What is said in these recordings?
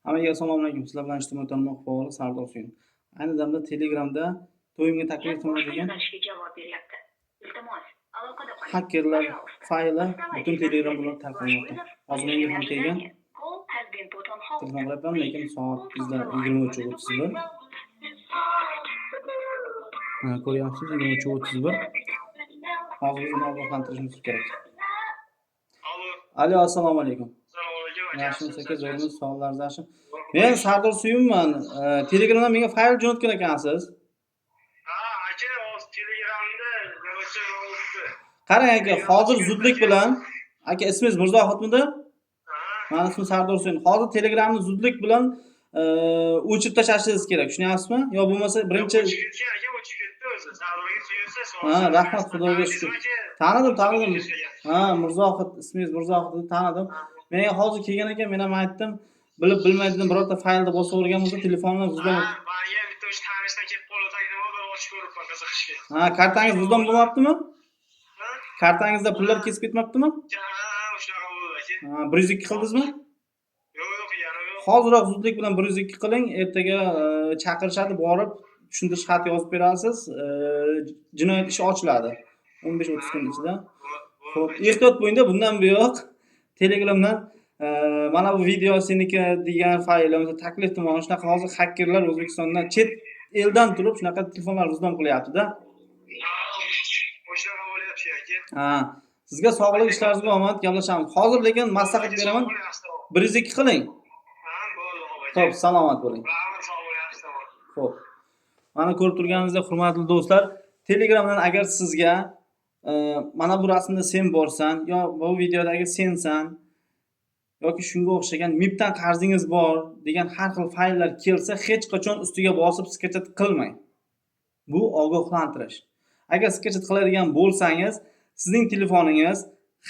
Hammaga assalomu alaykum. Sizlar bilan ijtimoiy tarmoq faoli Sardor Suyun. Ayni damda Telegramda to'yimga taklif qilinadigan javob beryapti. Iltimos, aloqada qoling. hakkerlar fayli butun Telegram bilan tarqalmoqda. Hozir menga ham kelgan. Telefon qilyapman, lekin soat bizda 23:31. Ko'ryapsiz 23:31. Hozir bizni ogohlantirishimiz kerak. Alo, assalomu alaykum. Yaxshimisiz aka, zo'rmisiz, sog'ligingiz yaxshi? Men Sardor Suyunman. Telegramdan menga fayl jo'natgan ekansiz. Aka, hozir Telegramda nima yozibdi? Qarang aka, hozir zudlik bilan, aka ismingiz Mirzohidmidi? Meni ismim Sardor Suyun. Hozir Telegramni zudlik bilan o'chirib tashlashingiz kerak. Tushunyapsizmi? Yo bo'lmasa birinchi O'chib ketdi o'zi. Sardorga suyunsa, rahmat, Xudoga shukr. Tanidim. Mirzohid, ismingiz Mirzohid deb tanidim. Menga hozir kelgan ekan, men ham aytdim, bilib bilmaydigan birorta faylni bosib o'rgan bo'lsa telefonini Menga bitta o'sha tanishdan kelib qoldi, tagida bir ochib ko'ribman qiziqishga. Kartangiz vijdon bo'lmabdimi? Kartangizda pullar kesib ketmabdimi? Shunaqa bo'ldi aka. 102 qildingizmi? Yo'q, yana yo'q. Hoziroq zudlik bilan 102 qiling, ertaga chaqirishadi, borib tushuntirish xati yozib berasiz. Jinoyat ishi ochiladi 15-30 kun ichida. Xo'p, ehtiyot bo'ling-da, bundan buyoq Telegramdan mana bu video seniki degan faylimizni taklif qilmoqchi. Shunaqa hozir hakkerlar O'zbekistondan chet eldan turib shunaqa telefonlar vijdon qilyapti-da. O'shaqa bo'lyapti aka. Sizga sog'lik ishlaringizga omad, gaplashamiz. Hozir lekin maslahat beraman. 102 qiling. Bo'ldi. Xo'p, salomat bo'ling. Rahmat, sog' bo'lyapsiz. Xo'p. Mana ko'rib turganingizdek, hurmatli do'stlar, Telegramdan agar sizga mana bu rasmda sen borsan, yo bu videodagi sensan yoki shunga o'xshagan MIPdan qarzingiz bor degan har xil fayllar kelsa, hech qachon ustiga bosib sketchat qilmang. Bu ogohlantirish. Agar sketchat qiladigan bo'lsangiz, sizning telefoningiz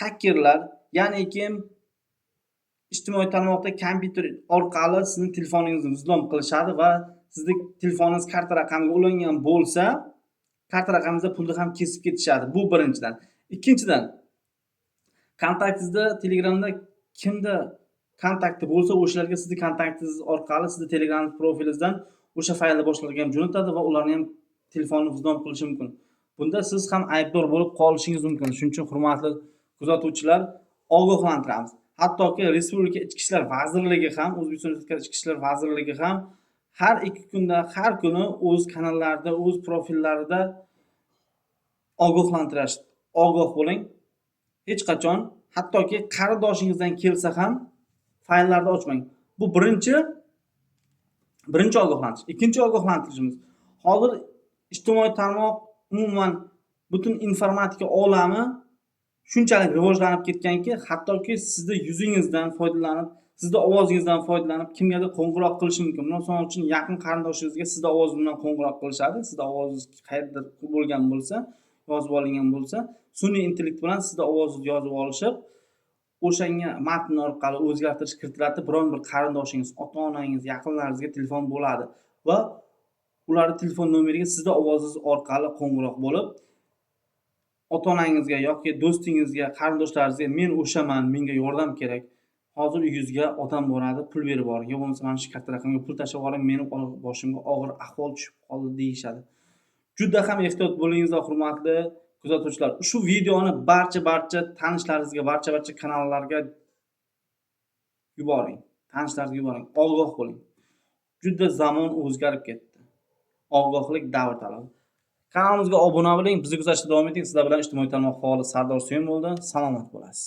hakkerlar, ya'ni kim ijtimoiy tarmoqda kompyuter orqali sizning telefoningizni vijdon qilishadi va sizning telefoningiz karta raqamiga ulangan bo'lsa, karta raqamingizda pulni ham kesib ketishadi. Bu birinchidan. Ikkinchidan, kontaktingizda Telegramda kimda kontakti bo'lsa, o'shalarga sizning kontaktingiz orqali sizning Telegram profilingizdan o'sha faylni boshqalarga ham jo'natadi va ularni ham telefonni vijdon qilishi mumkin. Bunda siz ham aybdor bo'lib qolishingiz mumkin. Shuning uchun hurmatli kuzatuvchilar, ogohlantiramiz. Hattoki Respublika Ichki ishlar vazirligi ham, O'zbekiston Respublikasi Ichki ishlar vazirligi ham har 2 kunda, har kuni o'z kanallarida, o'z profillarida ogohlantirish. Ogoh bo'ling. Hech qachon, hattoki qarindoshingizdan kelsa ham fayllarni ochmang. Bu birinchi ogohlantirish. Ikkinchi ogohlantirishimiz. Hozir ijtimoiy tarmoq umuman butun informatika olami shunchalik rivojlanib ketganki, hattoki sizning yuzingizdan foydalanib, sizning ovozingizdan foydalanib kimgadir qo'ng'iroq qilishi mumkin. Misol uchun yaqin qarindoshingizga sizning ovozingiz bilan qo'ng'iroq qilishadi. Sizning ovozingiz qayerdir bo'lgan bo'lsa, yozib olingan bo'lsa, sun'iy intellekt bilan sizning ovozingizni yozib olishib, o'shanga matn orqali o'zgartirish kiritiladi. Biron bir qarindoshingiz, ota-onangiz, yaqinlaringizga telefon bo'ladi va ularning telefon nomeriga sizning ovozingiz orqali qo'ng'iroq bo'lib, ota-onangizga yoki do'stingizga, qarindoshlaringizga men o'shaman, menga yordam kerak. Hozir uyingizga odam boradi, pul berib boring. Yo bo'lmasa mana shu karta raqamga pul tashlab yuboring, meni boshimga og'ir ahvol tushib qoldi deyishadi. Juda ham ehtiyot bo'lingizlar, hurmatli kuzatuvchilar. Shu videoni barcha tanishlaringizga, barcha kanallarga yuboring. Tanishlaringizga yuboring. Ogoh bo'ling. Juda zamon o'zgarib ketdi. Ogohlik davr talabi. Kanalimizga obuna bo'ling, bizni kuzatishda davom eting. Sizlar bilan ijtimoiy tarmoq faoli Sardor Suyun bo'ldi. Salomat bo'lasiz.